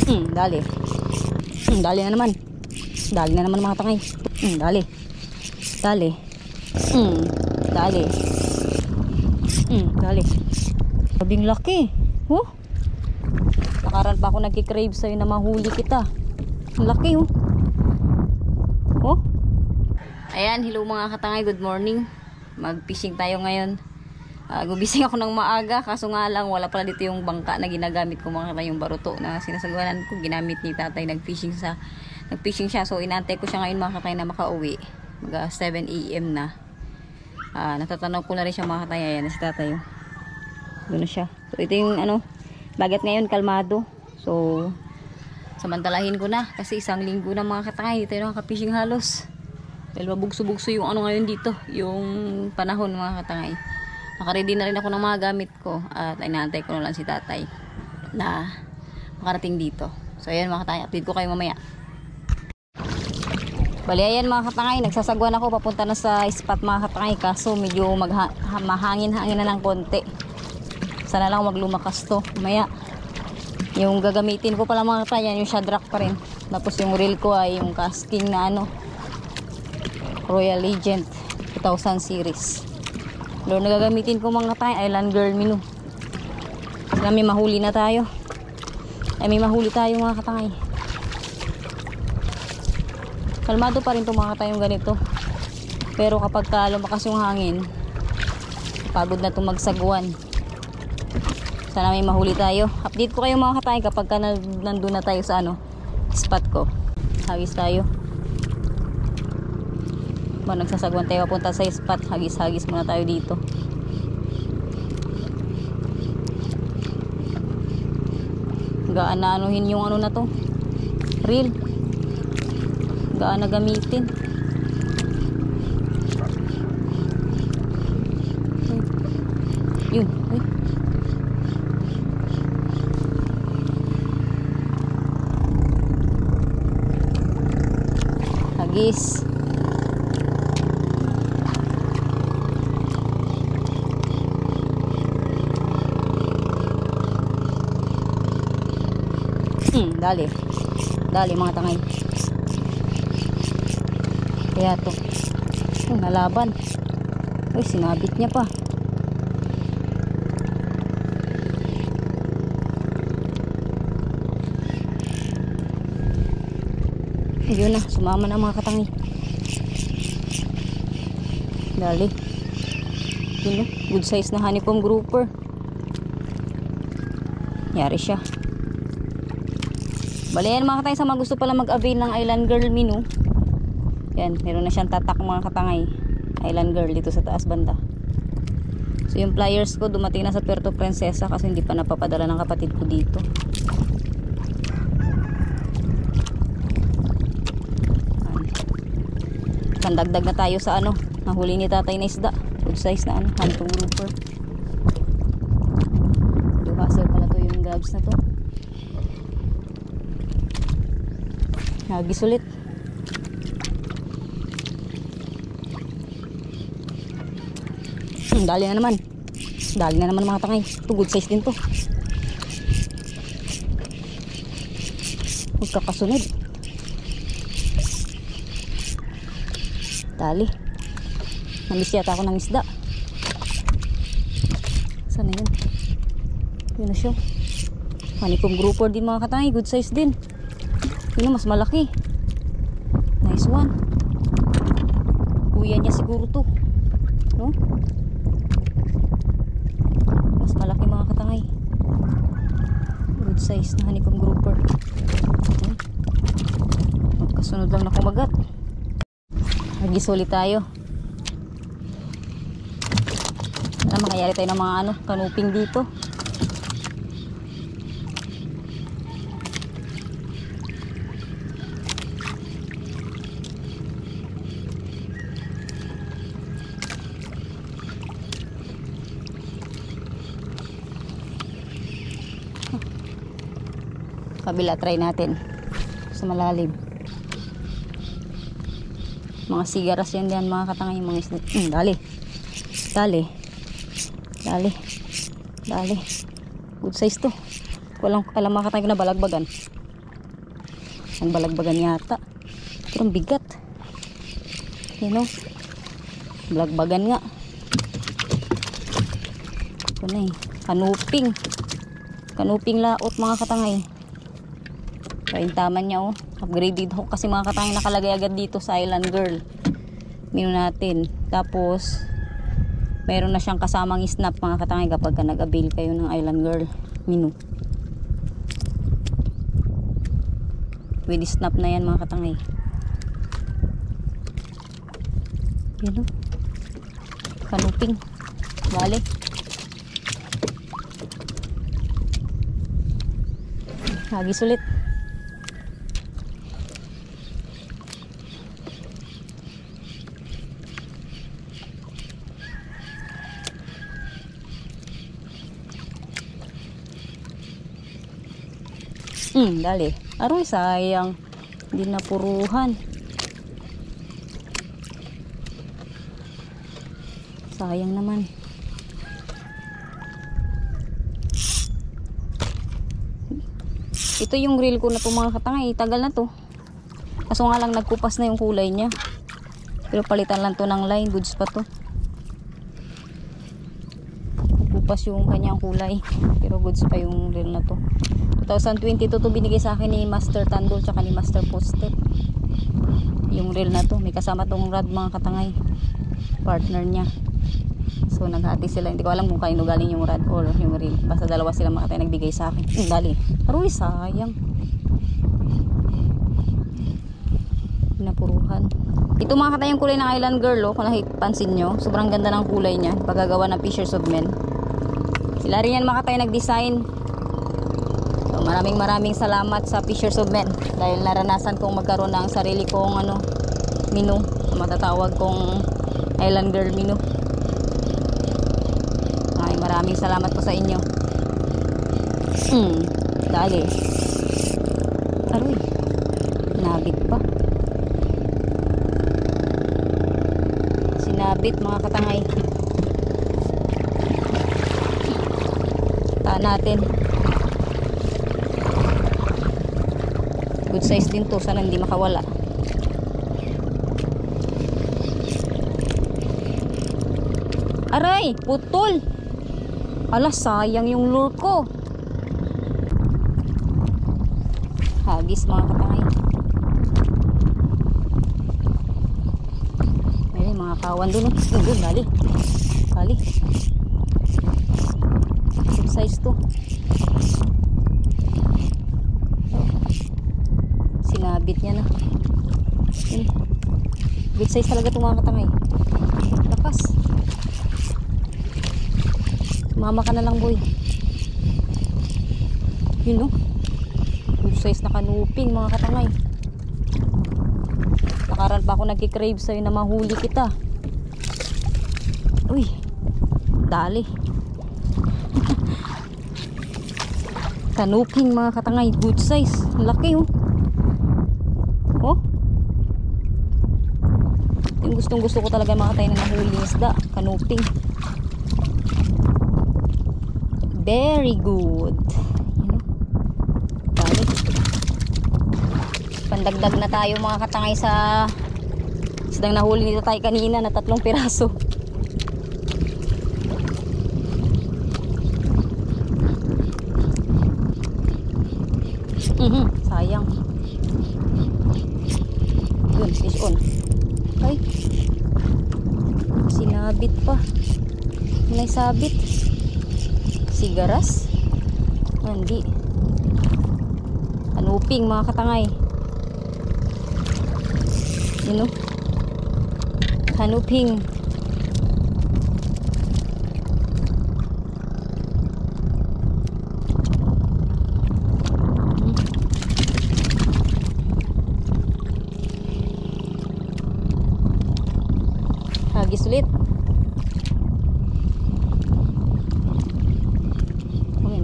Dali. Dali na naman. Dali na naman mga tangay. Dali. Dali. Dali. Dali. Sabing laki. Oh. Nakaran pa ako nagkikrave sa'yo na mahuli kita. Ang laki oh. Oh. Ayan, hello mga katangay. Good morning. Mag-fishing tayo ngayon. Gumising ako ng maaga, kaso nga lang wala pala dito yung bangka na ginagamit ko, mga katay, yung baruto na sinasagawanan ko, ginamit ni tatay. Nagfishing siya, so inaantay ko siya ngayon mga katay na makauwi. Mag 7 AM na. Natatanong ko na rin siya mga katay. Ayan na si tatay oh. Doon na siya. So ito yung bagat ngayon, kalmado. So samantalahin ko na kasi isang linggo na mga katay, tayo nakaka-fishing halos. Dahil mabugso-bugso yung ngayon dito, yung panahon mga katangay. Nakaready na rin ako ng mga gamit ko at inaantay ko na lang si tatay na makarating dito. So ayan mga katangay, update ko kayo mamaya. Bali ayan mga katangay, nagsasagwan ako papunta na sa spot mga katangay, kaso medyo mahangin-hangin na ng konti. Sana lang maglumakas to mamaya. Yung gagamitin ko pala mga katangay, yung shadrack pa rin. Tapos yung reel ko ay yung casting na Royal Legend 2000 series. Doon nagagamitin ko mga tayo, Island Girl Minu. Kasi may mahuli na tayo. May mahuli tayo mga katangay. Kalmado pa rin itong mga katayong ganito. Pero kapag lumakas yung hangin, pagod na itong magsagwan. Sana may mahuli tayo. Update ko kayo mga katangay kapag nandun na tayo sa spot ko. Hagis tayo. Nagsasagwan tayo papunta sa spot, hagis-hagis muna tayo dito. Gaan na anuhin yung na to, reel. Gaan na gamitin. Yun. Ay. Hagis. Dali. Dali mga tangay. Kaya to. Nalaban. Uy, sinabit niya pa. Ayun na, sumama na mga katangay. Dali. Yun, good size na honeycomb grouper. Yari siya. Bali yan mga katangay, sa mga gusto pala mag-avail ng Island Girl Minu. Yan, meron na siyang tatak mga katangay. Island Girl dito sa taas banda. So yung pliers ko dumating na sa Puerto Princesa kasi hindi pa napapadala ng kapatid ko dito. Pandagdag na tayo sa nahuli ni tatay na isda. Good size na honeycomb grouper. Duhasel pala to yung grabs na to. Hagis ulit. Dali na naman. Dali na naman mga tangay. Ito good size din to. Huwag kakasunod. Dali. Namiss yata ako ng isda. Saan na yun? Yun na siya. Honeycomb grouper din mga katangay. Good size din. Yun mas malaki. Nice one. Kuya niya siguro to, no? Mas malaki mga katangay. Good size na honeycomb grouper. Magkasunod lang na kumagat. Hagis ulit tayo. Makayari tayo ng mga kanuping dito. Kabila try natin sa malalim. Mga sigaras yan diyan mga katangay, mga isda. Dali. Dali. Dali. Dali. Good size to. Walang alam mga katangay na balagbagan. Ang balagbagan yata. Pero ang bigat. Yun o. Balagbagan nga. Ito na eh. Kanuping. Kanuping laot mga katangay. Paintaman niya oh. Upgraded hook kasi mga katangay nakalagay agad dito sa Island Girl. Minu natin. Tapos meron na siyang kasamang snap mga katangay kapag nag-avail kayo ng Island Girl menu. With snap na yan mga katangay. Yun o. Kanuping. Bale. Hagis ulit. Dali. Aroy, sayang. Hindi napuruhan. Sayang naman. Ito yung reel ko na to mga katangay. Tagal na to. Kaso nga lang nagkupas na yung kulay niya. Pero palitan lang to ng line. Goods pa to. Kupas yung kanyang kulay. Pero goods pa yung reel na to. 2022 to binigay sa akin ni Master Tando tsaka ni Master Postet. Yung reel na to. May kasama tong rod mga katangay. Partner niya. So naghati sila. Hindi ko alam kung kaino galing yung rod or yung reel. Basta dalawa sila mga katangay nagbigay sa akin. Dali. Aroy, sayang. Napuruhan. Ito mga katangay yung kulay ng Island Girl. Oh, kung nakipansin nyo. Sobrang ganda ng kulay niya. Pagkagawa ng Fisher of Men. Sila rin yan mga katangay nag-design. So, maraming salamat sa Fishers of Men dahil naranasan kong magkaroon ng sarili kong menu, matatawag kong Island Girl menu. Maraming salamat po sa inyo. Dali. Aroy, nabit pa. Sinabit mga katangay. Taan natin. Good size din to, sana hindi makawala. Aray, putol. Ala, sayang yung lure ko. Hagis mga katangay. May mga kawan dun. Dali. Dali. Good size to. Sinabit niya na. Good size talaga itong mga katangay. Lakas. Mama ka na lang boy. Yun no. Good size na kanuping mga katangay. Nakaral pa ako nagkikrave sa'yo na mahuli kita. Uy. Dali. Kanuping mga katangay. Good size. Laki oh. Oh. Yung gustong gusto ko talaga mga katangay na mahuli isda. Kanuping. Very good. Balik. Pandagdag na tayo mga katangay sa isdang nahuli nito tayo kanina na 3 piraso. Sayang. Yun, fish on. Ay. Sinabit pa. May sabit. Sigaras. Hindi. Kanuping mga katangay. Yun o. Kanuping. Hagis ulit.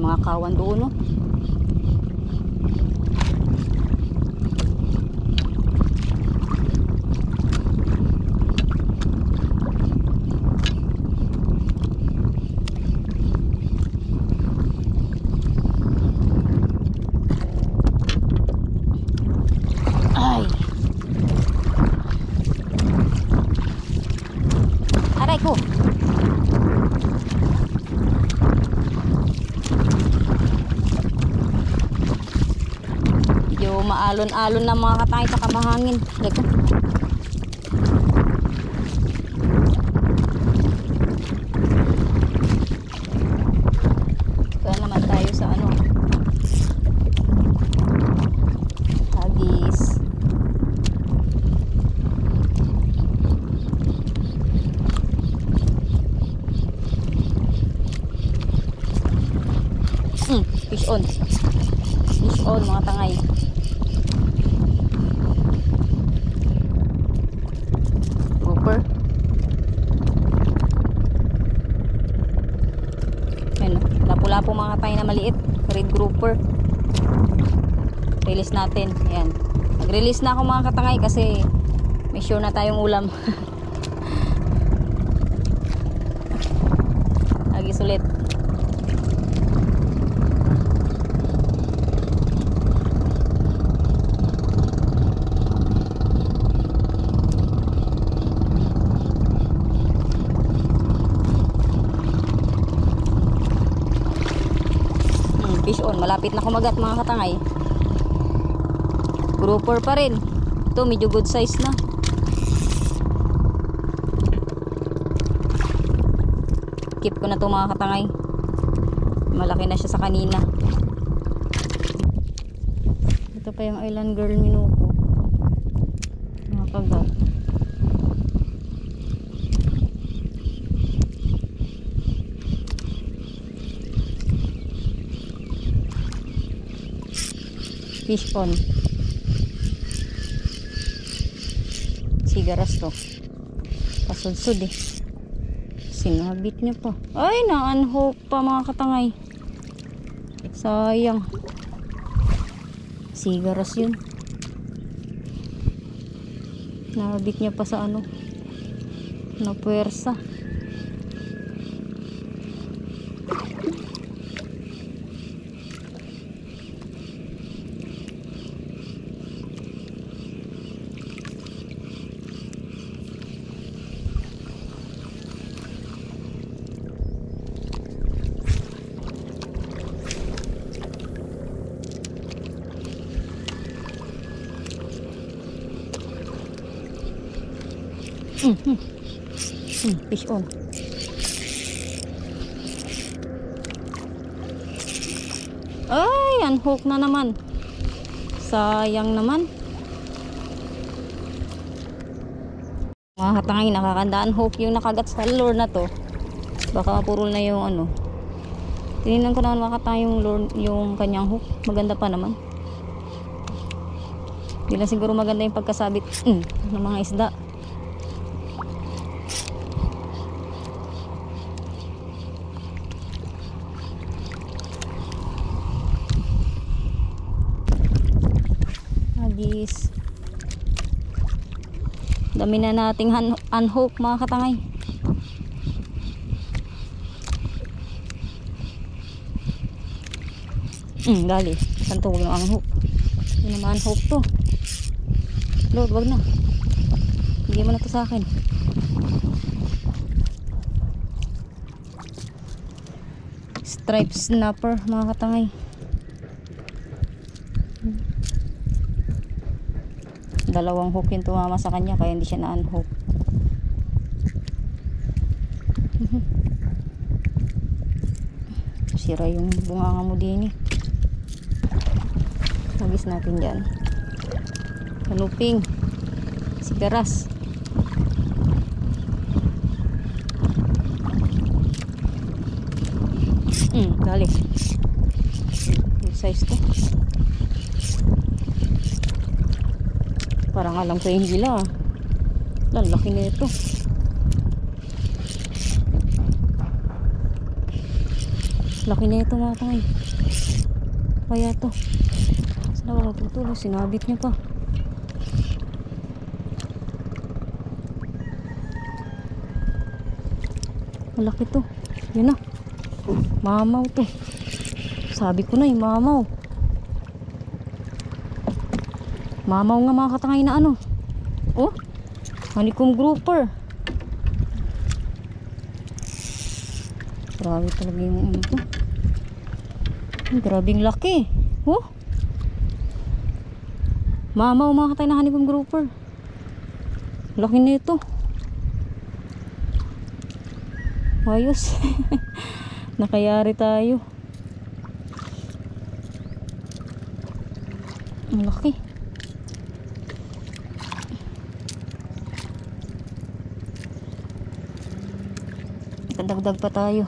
Mga kawan doon no. Medyo maalon-alon na mga katangay sa kamahangin. Leko. Kaya naman tayo sa ano, hagis. Fish on. Fish on mga tangay. Grouper. Ayan, lapu-lapu mga tangay na maliit. Red grouper. Release natin. Ayan. Nag-release na ako mga katangay kasi may sure na tayong ulam. Agis ulit. Fish on, malapit na kumagat mga katangay. Grouper pa rin. Ito medyo good size na. Keep ko na ito mga katangay. Malaki na siya sa kanina. Ito pa yung island girl minuko. Mga kagat. Fish on. Sigaras to. Pasudsud eh. Sinabit niya pa. Ay, na-unhook pa mga katangay. Sayang. Sigaras yun. Nabit niya pa sa ano. Na puwersa. Fish on. Ay, unhook na naman. Sayang naman. Mga katangay, nakakandaan hook yung nakagat sa lure na to. Baka mapurol na yung ano. Tinignan ko naman mga katangay yung lure, yung kanyang hook. Maganda pa naman. Hindi lang siguro maganda yung pagkasabit ng mga isda. Dami na nating unhook mga katangay. Gali. Saan to? Huwag na unhook. Hindi naman unhook to. Lord, wag na. Hindi mo na to sa akin. Stripe snapper mga katangay. Dalawang hook yung tumama sa kanya kaya hindi siya na-unhook. Sira yung bunganga mo din eh. Hagis natin dyan. Kanuping. Sigaras. Dali. Yung size to. Parang alam ko yung hila. Laki na ito. Laki na ito mga tangay. Kaya to. Saan ba magtutuloy? Sinabit niya pa. Malaki to. Yun na. Mamaw to. Sabi ko na yung mamaw. Mamaw nga mga katangay na ano. Oh, honeycomb grouper. Grabe talaga yung ano to. Grabing laki. Oh, Mamaw mga katay na honeycomb grouper. Laki na ito. Ayos. Nakayari tayo. Ang laki. Kadagdag pa tayo.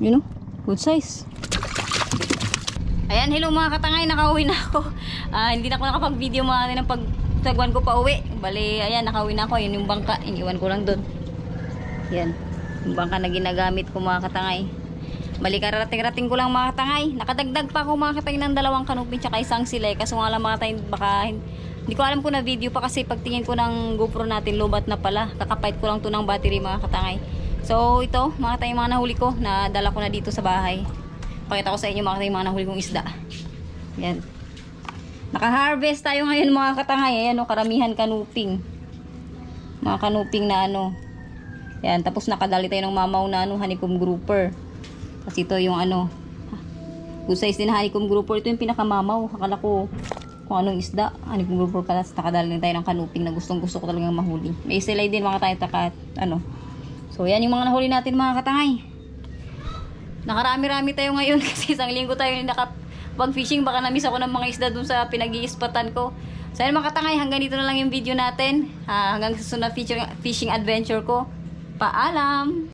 You know, good size. Ayan, hello mga katangay, nakauwi na ako. Hindi na ako nakapag-video mga ng pagtagwan ko pa uwi. Bali, ayan, nakauwi na ako. Yun yung bangka, iniwan ko lang doon. Yan, yung bangka na ginagamit ko mga katangay. Bali, karating-rating ko lang mga katangay. Nakadagdag pa ako mga katangay ng 2 kanupin tsaka isang silay. Kaso nga lang mga katangay, baka hindi ko alam kung na video pa kasi pagtingin ko ng GoPro natin, lobat na pala. Kakapait ko lang to ng battery mga katangay. So, ito, mga katangay, mga nahuli ko, nadala ko na dito sa bahay. Pakita ko sa inyo mga katangay, mga nahuli kong isda. Yan. Naka-harvest tayo ngayon mga katangay. Ayan o, karamihan kanuping. Mga kanuping na ano. Yan, tapos nakadali tayo ng mamaw na ano, honeycomb grouper. Kasi ito yung ano, good size din na honeycomb grouper. Ito yung pinakamamaw. Akala ko kung anong isda. Honeycomb grouper pala. Nakadali din tayo ng kanuping na gustong gusto ko talagang mahuli. May silay din mga katangay, ano. So yan yung mga nahuli natin mga katangay. Nakarami-rami tayo ngayon kasi isang linggo tayo nakapag-fishing. Baka na-miss ako ng mga isda dun sa pinag-iispatan ko. So yan mga katangay, hanggang dito na lang yung video natin. Hanggang sa sunod fishing adventure ko. Paalam!